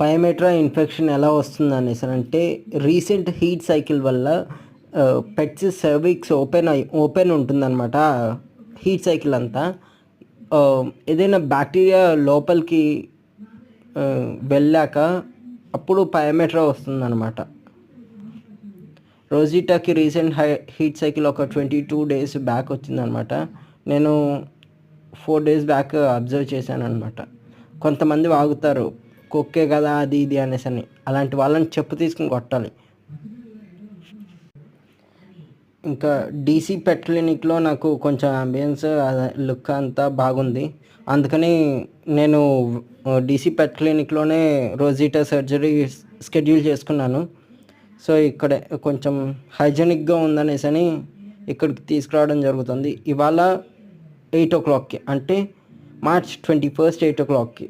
Pyometra infection ఎలా వస్తుంది అనేసి అంటే రీసెంట్ హీట్ సైకిల్ వల్ల పెట్స్ సర్విక్స్ ఓపెన్ ఉంటుందన్నమాట. హీట్ సైకిల్ అంతా ఏదైనా బ్యాక్టీరియా లోపలికి వెళ్ళాక అప్పుడు పయోమెట్రా వస్తుందన్నమాట. రోజీటాకి రీసెంట్ హీట్ సైకిల్ ఒక 22 days బ్యాక్ వచ్చిందనమాట. నేను 4 days బ్యాక్ అబ్జర్వ్ చేశాను అనమాట. కొంతమంది వాగుతారు కుక్కే కదా అది ఇది అనేసి అని, అలాంటి వాళ్ళని చెప్పు తీసుకుని కొట్టాలి. ఇంకా డీసీ పెట్ క్లినిక్లో నాకు కొంచెం అంబియన్స్ లుక్ అంతా బాగుంది. అందుకని నేను డీసీ పెట్ క్లినిక్లోనే రోజీటా సర్జరీ షెడ్యూల్ చేసుకున్నాను. సో ఇక్కడ కొంచెం హైజెనిక్గా ఉందనేసి అని ఇక్కడికి తీసుకురావడం జరుగుతుంది. ఇవాళ 8 o'clockకి, అంటే March 21st 8 o'clockకి